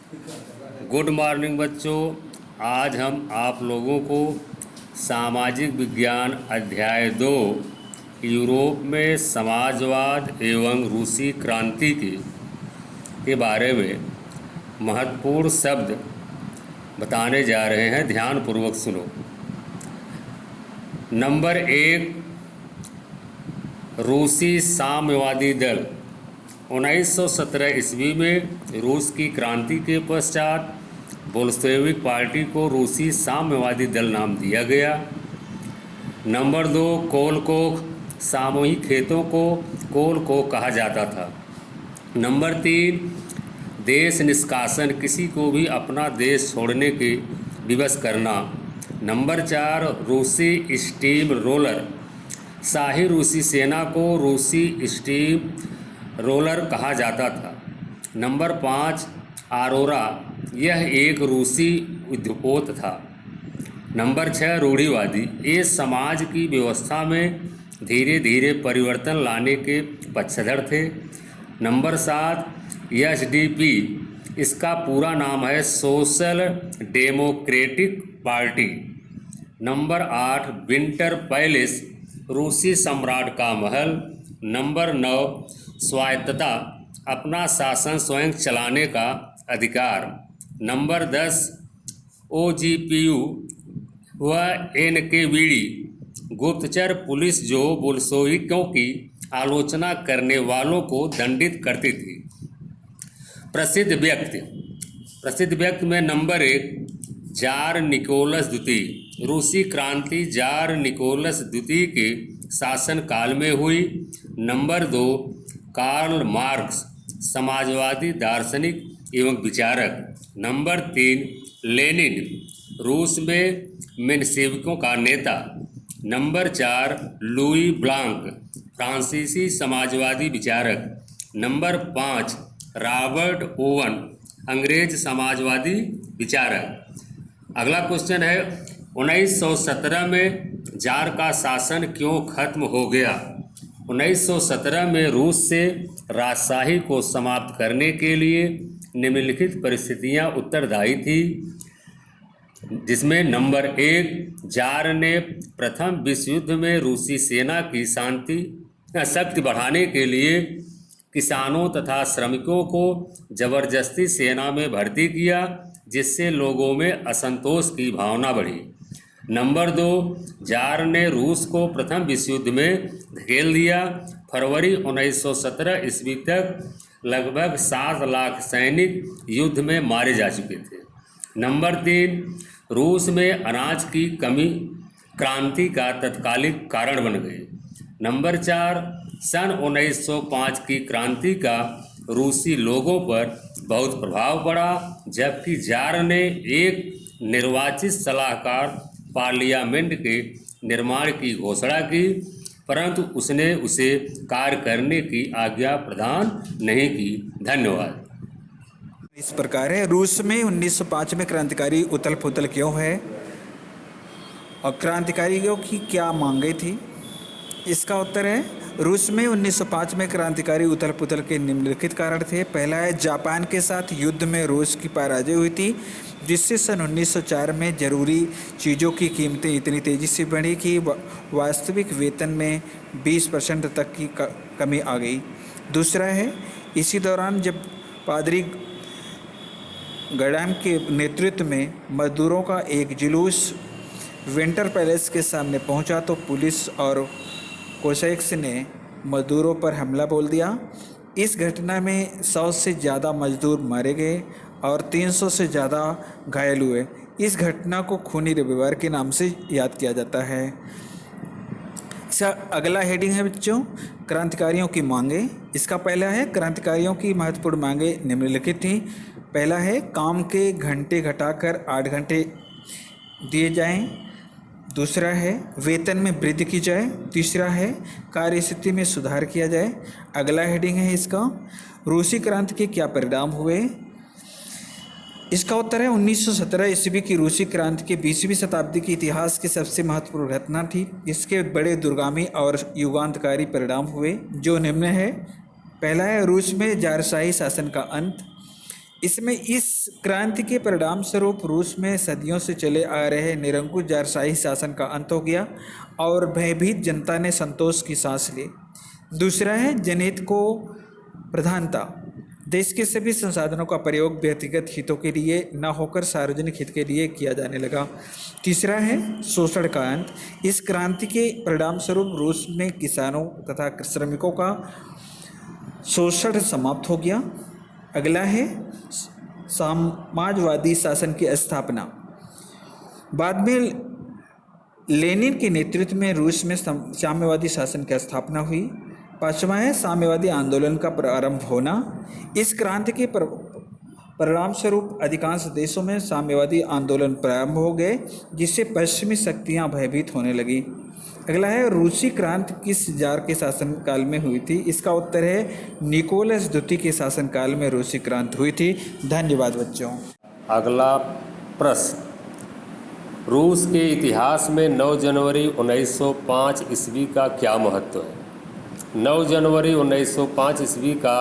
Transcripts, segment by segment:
Good morning बच्चों। आज हम आप लोगों को सामाजिक विज्ञान अध्याय 2 यूरोप में समाजवाद एवं रूसी क्रांति के बारे में महत्वपूर्ण शब्द बताने जा रहे हैं। ध्यानपूर्वक सुनो। नंबर 1, रूसी साम्यवादी दल। 1917 ईस्वी में रूस की क्रांति के पश्चात बोल्शेविक पार्टी को रूसी साम्यवादी दल नाम दिया गया। नंबर 2, कोलकोख। सामूहिक खेतों को कोलकोख कहा जाता था। नंबर 3, देश निष्कासन। किसी को भी अपना देश छोड़ने के विवश करना। नंबर 4, रूसी स्टीम रोलर। शाही रूसी सेना को रूसी स्टीम रोलर कहा जाता था। नंबर 5, आरोरा। यह एक रूसी उद्योगपोत था। नंबर 6, रूढ़िवादी। ये समाज की व्यवस्था में धीरे धीरे परिवर्तन लाने के पक्षधर थे। Number 7, SDP. इसका पूरा नाम है social democratic party. Number 8, winter palace. रूसी सम्राट का महल। नंबर 9, स्वायत्तता। अपना शासन स्वयं चलाने का अधिकार। नंबर 10, ओजीपीयू व एनकेवीडी। गुप्तचर पुलिस जो बोल्शेविकों की आलोचना करने वालों को दंडित करती थी। प्रसिद्ध व्यक्ति में नंबर 1, जार निकोलस द्वितीय। रूसी क्रांति जार निकोलस द्वितीय के शासनकाल में हुई। Number 2, Karl Marx. समाजवादी दार्शनिक एवं विचारक। Number 3, Lenin. रूस में मेन्शेविकों का नेता। Number 4, Louis Blanc. फ्रांसीसी समाजवादी विचारक। Number 5, Robert Owen. अंग्रेज समाजवादी विचारक। अगला क्वेश्चन है, 1917 में जार का शासन क्यों खत्म हो गया? 1917 में रूस से राजशाही को समाप्त करने के लिए निम्नलिखित परिस्थितियां उत्तरदायी थी, जिसमें नंबर 1, जार ने प्रथम विश्व युद्ध में रूसी सेना की शक्ति बढ़ाने के लिए किसानों तथा श्रमिकों को जबरदस्ती सेना में भर्ती किया, जिससे लोगों में असंतोष की भावना बढ़ी। नंबर 2, जार ने रूस को प्रथम विश्व युद्ध में धकेल दिया। फरवरी 1917 ईस्वी तक लगभग 7 लाख सैनिक युद्ध में मारे जा चुके थे। नंबर 3, रूस में अनाज की कमी क्रांति का तत्कालिक कारण बन गई। नंबर 4, सन 1905 की क्रांति का रूसी लोगों पर बहुत प्रभाव पड़ा, जबकि जार ने एक निर्वाचित सलाहकार पार्लियामेंट के निर्माण की घोषणा की, परंतु उसने उसे कार्य करने की आज्ञा प्रदान नहीं की। धन्यवाद। इस प्रकार है, रूस में 1905 में क्रांतिकारी उथल पुथल क्यों है और क्रांतिकारियों की क्या मांगे थी? इसका उत्तर है, रूस में 1905 में क्रांतिकारी उथल पुथल के निम्नलिखित कारण थे। पहला है, जापान के साथ युद्ध में रूस की पराजय हुई थी, जिससे सन 1904 में ज़रूरी चीज़ों की कीमतें इतनी तेज़ी से बढ़ी कि वास्तविक वेतन में 20% तक की कमी आ गई। दूसरा है, इसी दौरान जब पादरी गडाम के नेतृत्व में मजदूरों का एक जुलूस विंटर पैलेस के सामने पहुंचा तो पुलिस और कोसैक्स ने मजदूरों पर हमला बोल दिया। इस घटना में 100 से ज़्यादा मजदूर मारे गए और 300 से ज़्यादा घायल हुए। इस घटना को खूनी रविवार के नाम से याद किया जाता है। इसका अगला हेडिंग है बच्चों, क्रांतिकारियों की मांगे। इसका पहला है, क्रांतिकारियों की महत्वपूर्ण मांगे निम्नलिखित थी। पहला है, काम के घंटे घटाकर 8 घंटे दिए जाएं। दूसरा है, वेतन में वृद्धि की जाए। तीसरा है, कार्य स्थिति में सुधार किया जाए। अगला हेडिंग है इसका, रूसी क्रांति के क्या परिणाम हुए। इसका उत्तर है, 1917 ईस्वी की रूसी क्रांति के 20वीं शताब्दी के इतिहास की सबसे महत्वपूर्ण घटना थी। इसके बड़े दूरगामी और युगांतकारी परिणाम हुए, जो निम्न है। पहला है, रूस में जारशाही शासन का अंत। इसमें इस क्रांति के परिणाम स्वरूप रूस में सदियों से चले आ रहे निरंकुश जारशाही शासन का अंत हो गया और भयभीत जनता ने संतोष की सांस ली। दूसरा है जनहित को प्रधानता। देश के सभी संसाधनों का प्रयोग व्यक्तिगत हितों के लिए न होकर सार्वजनिक हित के लिए किया जाने लगा। तीसरा है शोषण का अंत। इस क्रांति के परिणाम स्वरूप रूस में किसानों तथा श्रमिकों का शोषण समाप्त हो गया। अगला है समाजवादी शासन की स्थापना। बाद में लेनिन के नेतृत्व में रूस में साम्यवादी शासन की स्थापना हुई। पांचवा है साम्यवादी आंदोलन का प्रारंभ होना। इस क्रांति के परिणाम स्वरूप अधिकांश देशों में साम्यवादी आंदोलन प्रारंभ हो गए, जिससे पश्चिमी शक्तियां भयभीत होने लगी। अगला है रूसी क्रांति किस जार के शासनकाल में हुई थी? इसका उत्तर है निकोलस द्वितीय के शासनकाल में रूसी क्रांति हुई थी। धन्यवाद बच्चों। अगला प्रश्न, रूस के इतिहास में 9 जनवरी 1905 ईस्वी का क्या महत्व है? 9 जनवरी 1905 ईस्वी का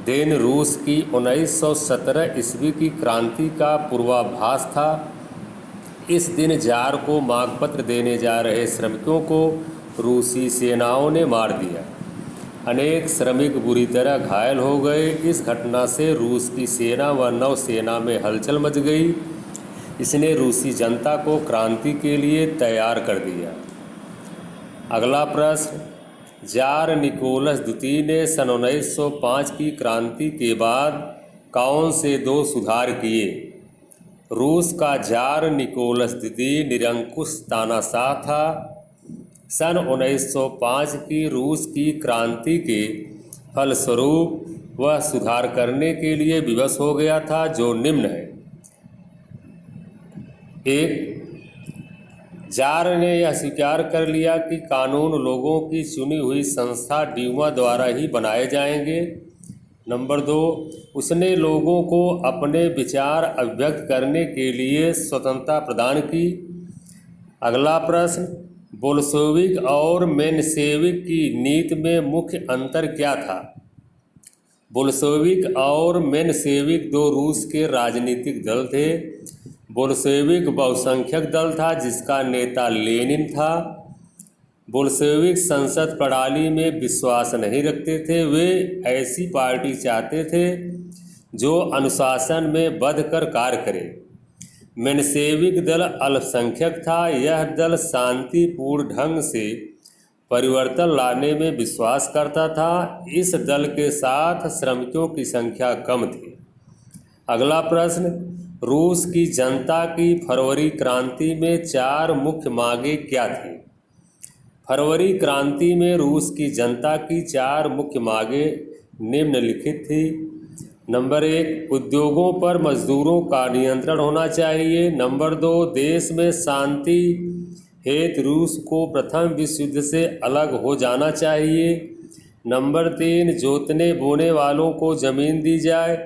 दिन रूस की 1917 ईस्वी की क्रांति का पूर्वाभास था। इस दिन जार को मांगपत्र देने जा रहे श्रमिकों को रूसी सेनाओं ने मार दिया। अनेक श्रमिक बुरी तरह घायल हो गए। इस घटना से रूस की सेना व नौसेना में हलचल मच गई। इसने रूसी जनता को क्रांति के लिए तैयार कर दिया। अगला प्रश्न, जार निकोलस द्वितीय ने सन 1905 की क्रांति के बाद कौन से 2 सुधार किए? रूस का जार निकोलस द्वितीय निरंकुश तानाशाह था। सन 1905 की रूस की क्रांति के फलस्वरूप वह सुधार करने के लिए विवश हो गया था, जो निम्न है। 1. जार ने यह स्वीकार कर लिया कि कानून लोगों की चुनी हुई संस्था ड्यूमा द्वारा ही बनाए जाएंगे। नंबर 2, उसने लोगों को अपने विचार अभिव्यक्त करने के लिए स्वतंत्रता प्रदान की। अगला प्रश्न, बोल्शेविक और मेनशेविक की नीति में मुख्य अंतर क्या था? बोल्शेविक और मेनशेविक 2 रूस के राजनीतिक दल थे। बोल्शेविक बहुसंख्यक दल था जिसका नेता लेनिन था। बोल्शेविक संसद प्रणाली में विश्वास नहीं रखते थे। वे ऐसी पार्टी चाहते थे जो अनुशासन में बंध कर कार्य करे। मेनशेविक दल अल्पसंख्यक था। यह दल शांतिपूर्ण ढंग से परिवर्तन लाने में विश्वास करता था। इस दल के साथ श्रमिकों की संख्या कम थी। अगला प्रश्न, रूस की जनता की फरवरी क्रांति में 4 मुख्य मांगें क्या थीं? फरवरी क्रांति में रूस की जनता की 4 मुख्य मांगें निम्नलिखित थी। नंबर 1, उद्योगों पर मजदूरों का नियंत्रण होना चाहिए। नंबर 2, देश में शांति हेतु रूस को प्रथम विश्व युद्ध से अलग हो जाना चाहिए। नंबर 3, जोतने बोने वालों को जमीन दी जाए।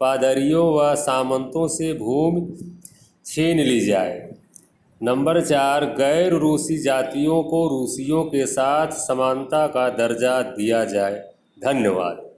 पादरियों व सामंतों से भूमि छीन ली जाए। नंबर 4, गैर रूसी जातियों को रूसियों के साथ समानता का दर्जा दिया जाए। धन्यवाद।